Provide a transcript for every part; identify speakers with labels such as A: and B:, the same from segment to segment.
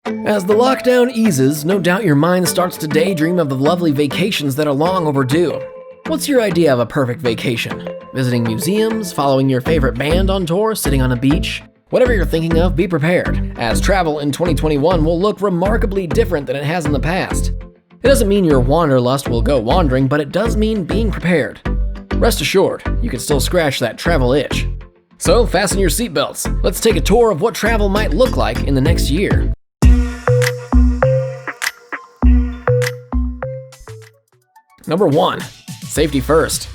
A: As the lockdown eases, no doubt your mind starts to daydream of the lovely vacations that are long overdue. What's your idea of a perfect vacation? Visiting museums, following your favorite band on tour, sitting on a beach? Whatever you're thinking of, be prepared, as travel in 2021 will look remarkably different than it has in the past. It doesn't mean your wanderlust will go wandering, but it does mean being prepared. Rest assured, you can still scratch that travel itch. So fasten your seatbelts. Let's take a tour of what travel might look like in the next year. Number 1. Safety first.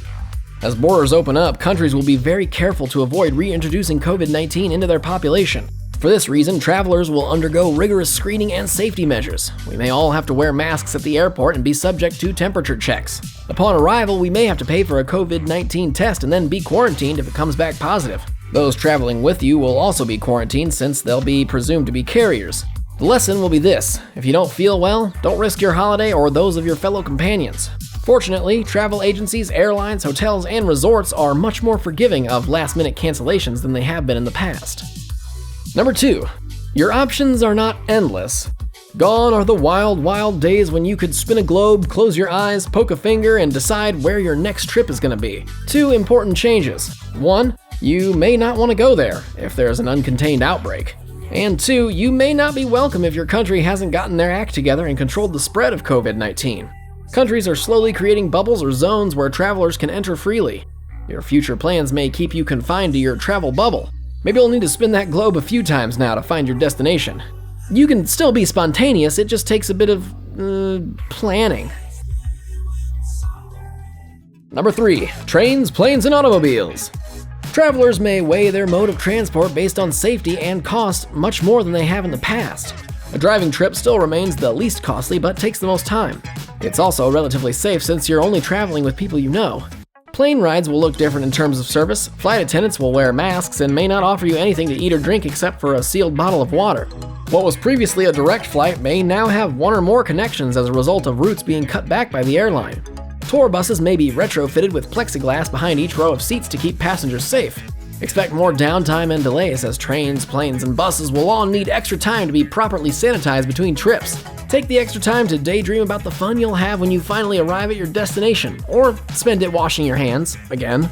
A: As borders open up, countries will be very careful to avoid reintroducing COVID-19 into their population. For this reason, travelers will undergo rigorous screening and safety measures. We may all have to wear masks at the airport and be subject to temperature checks. Upon arrival, we may have to pay for a COVID-19 test and then be quarantined if it comes back positive. Those traveling with you will also be quarantined since they'll be presumed to be carriers. The lesson will be this: if you don't feel well, don't risk your holiday or those of your fellow companions. Fortunately, travel agencies, airlines, hotels, and resorts are much more forgiving of last-minute cancellations than they have been in the past. Number 2. Your options are not endless. Gone are the wild, wild days when you could spin a globe, close your eyes, poke a finger, and decide where your next trip is going to be. 2 important changes. 1. You may not want to go there if there's an uncontained outbreak. And 2. You may not be welcome if your country hasn't gotten their act together and controlled the spread of COVID-19. Countries are slowly creating bubbles or zones where travelers can enter freely. Your future plans may keep you confined to your travel bubble. Maybe you'll need to spin that globe a few times now to find your destination. You can still be spontaneous, it just takes a bit of planning. Number 3. Trains, planes, and automobiles. Travelers may weigh their mode of transport based on safety and cost much more than they have in the past. A driving trip still remains the least costly but takes the most time. It's also relatively safe since you're only traveling with people you know. Plane rides will look different in terms of service. Flight attendants will wear masks and may not offer you anything to eat or drink except for a sealed bottle of water. What was previously a direct flight may now have 1 or more connections as a result of routes being cut back by the airline. Tour buses may be retrofitted with plexiglass behind each row of seats to keep passengers safe. Expect more downtime and delays as trains, planes, and buses will all need extra time to be properly sanitized between trips. Take the extra time to daydream about the fun you'll have when you finally arrive at your destination, or spend it washing your hands, again.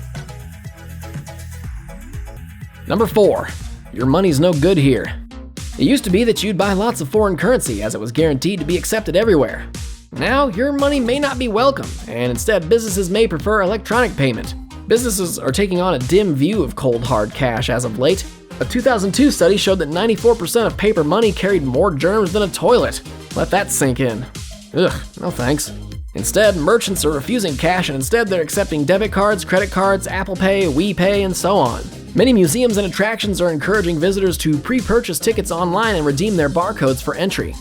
A: Number 4. Your money's no good here. It used to be that you'd buy lots of foreign currency as it was guaranteed to be accepted everywhere. Now, your money may not be welcome, and instead businesses may prefer electronic payment. Businesses are taking on a dim view of cold hard cash as of late. A 2002 study showed that 94% of paper money carried more germs than a toilet. Let that sink in. Ugh, no thanks. Instead, merchants are refusing cash and instead they're accepting debit cards, credit cards, Apple Pay, WePay, and so on. Many museums and attractions are encouraging visitors to pre-purchase tickets online and redeem their barcodes for entry.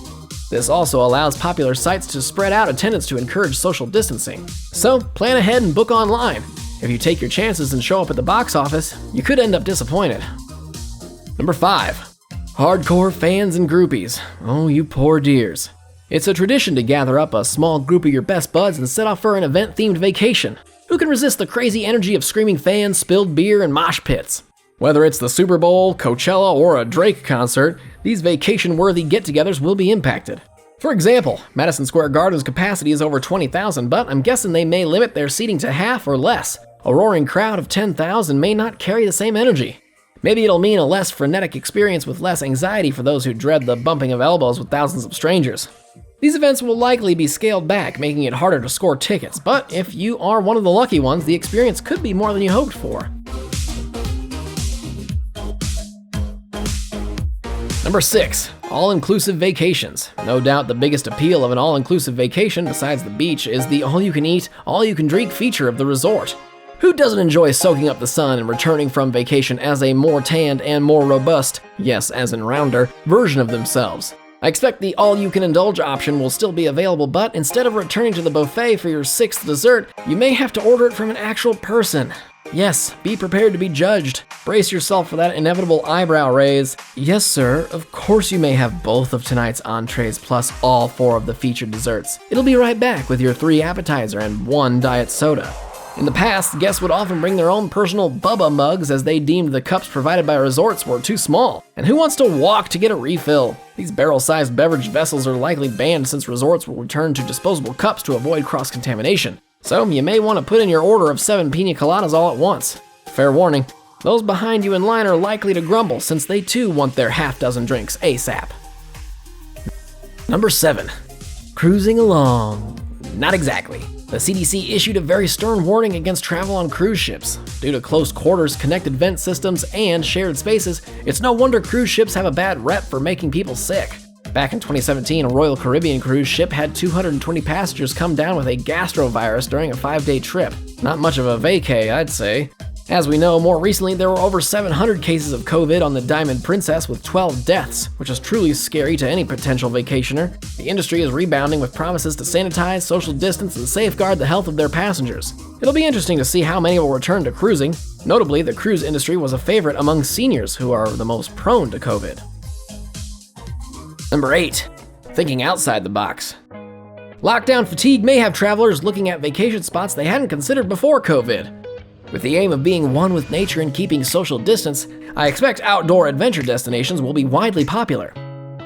A: This also allows popular sites to spread out attendance to encourage social distancing. So, plan ahead and book online. If you take your chances and show up at the box office, you could end up disappointed. Number 5. Hardcore fans and groupies. Oh, you poor dears. It's a tradition to gather up a small group of your best buds and set off for an event-themed vacation. Who can resist the crazy energy of screaming fans, spilled beer, and mosh pits? Whether it's the Super Bowl, Coachella, or a Drake concert, these vacation-worthy get-togethers will be impacted. For example, Madison Square Garden's capacity is over 20,000, but I'm guessing they may limit their seating to half or less. A roaring crowd of 10,000 may not carry the same energy. Maybe it'll mean a less frenetic experience with less anxiety for those who dread the bumping of elbows with thousands of strangers. These events will likely be scaled back, making it harder to score tickets, but if you are one of the lucky ones, the experience could be more than you hoped for. Number 6. All-inclusive vacations. No doubt the biggest appeal of an all-inclusive vacation, besides the beach, is the all-you-can-eat, all-you-can-drink feature of the resort. Who doesn't enjoy soaking up the sun and returning from vacation as a more tanned and more robust, yes, as in rounder, version of themselves? I expect the all-you-can-indulge option will still be available, but instead of returning to the buffet for your 6th dessert, you may have to order it from an actual person. Yes, be prepared to be judged. Brace yourself for that inevitable eyebrow raise. Yes, sir, of course you may have both of tonight's entrees plus all 4 of the featured desserts. It'll be right back with your 3 appetizer and 1 diet soda. In the past, guests would often bring their own personal Bubba mugs as they deemed the cups provided by resorts were too small. And who wants to walk to get a refill? These barrel-sized beverage vessels are likely banned since resorts will return to disposable cups to avoid cross-contamination. So you may want to put in your order of 7 pina coladas all at once. Fair warning, those behind you in line are likely to grumble since they too want their half-dozen drinks ASAP. Number 7. Cruising along. Not exactly. The CDC issued a very stern warning against travel on cruise ships. Due to close quarters, connected vent systems, and shared spaces, it's no wonder cruise ships have a bad rep for making people sick. Back in 2017, a Royal Caribbean cruise ship had 220 passengers come down with a gastrovirus during a 5-day trip. Not much of a vacay, I'd say. As we know, more recently there were over 700 cases of COVID on the Diamond Princess with 12 deaths, which is truly scary to any potential vacationer. The industry is rebounding with promises to sanitize, social distance, and safeguard the health of their passengers. It'll be interesting to see how many will return to cruising. Notably, the cruise industry was a favorite among seniors who are the most prone to COVID. Number 8. Thinking outside the box. Lockdown fatigue may have travelers looking at vacation spots they hadn't considered before COVID. With the aim of being one with nature and keeping social distance, I expect outdoor adventure destinations will be widely popular.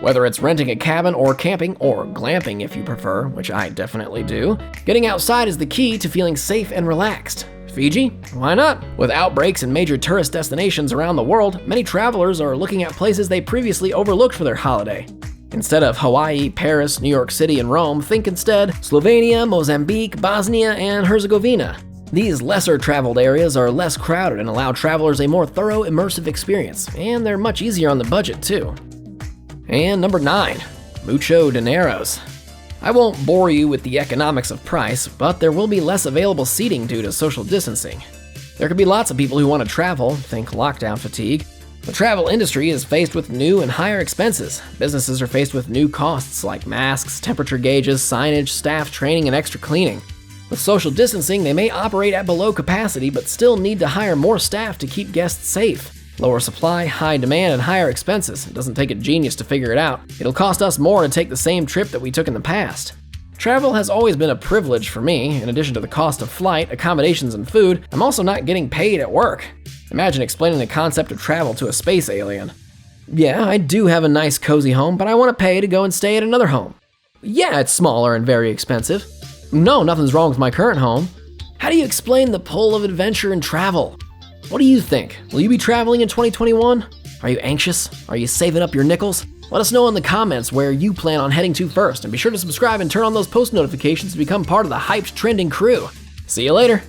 A: Whether it's renting a cabin or camping, or glamping if you prefer, which I definitely do, getting outside is the key to feeling safe and relaxed. Fiji? Why not? With outbreaks in major tourist destinations around the world, many travelers are looking at places they previously overlooked for their holiday. Instead of Hawaii, Paris, New York City, and Rome, think instead Slovenia, Mozambique, Bosnia, and Herzegovina. These lesser-traveled areas are less crowded and allow travelers a more thorough, immersive experience, and they're much easier on the budget, too. And number 9, mucho dineros. I won't bore you with the economics of price, but there will be less available seating due to social distancing. There could be lots of people who want to travel, think lockdown fatigue. The travel industry is faced with new and higher expenses. Businesses are faced with new costs like masks, temperature gauges, signage, staff training, and extra cleaning. With social distancing, they may operate at below capacity but still need to hire more staff to keep guests safe. Lower supply, high demand, and higher expenses. It doesn't take a genius to figure it out. It'll cost us more to take the same trip that we took in the past. Travel has always been a privilege for me. In addition to the cost of flight, accommodations, and food, I'm also not getting paid at work. Imagine explaining the concept of travel to a space alien. Yeah, I do have a nice cozy home, but I want to pay to go and stay at another home. Yeah, it's smaller and very expensive. No, nothing's wrong with my current home. How do you explain the pull of adventure and travel? What do you think? Will you be traveling in 2021? Are you anxious? Are you saving up your nickels? Let us know in the comments where you plan on heading to first, and be sure to subscribe and turn on those post notifications to become part of the hyped trending crew. See you later.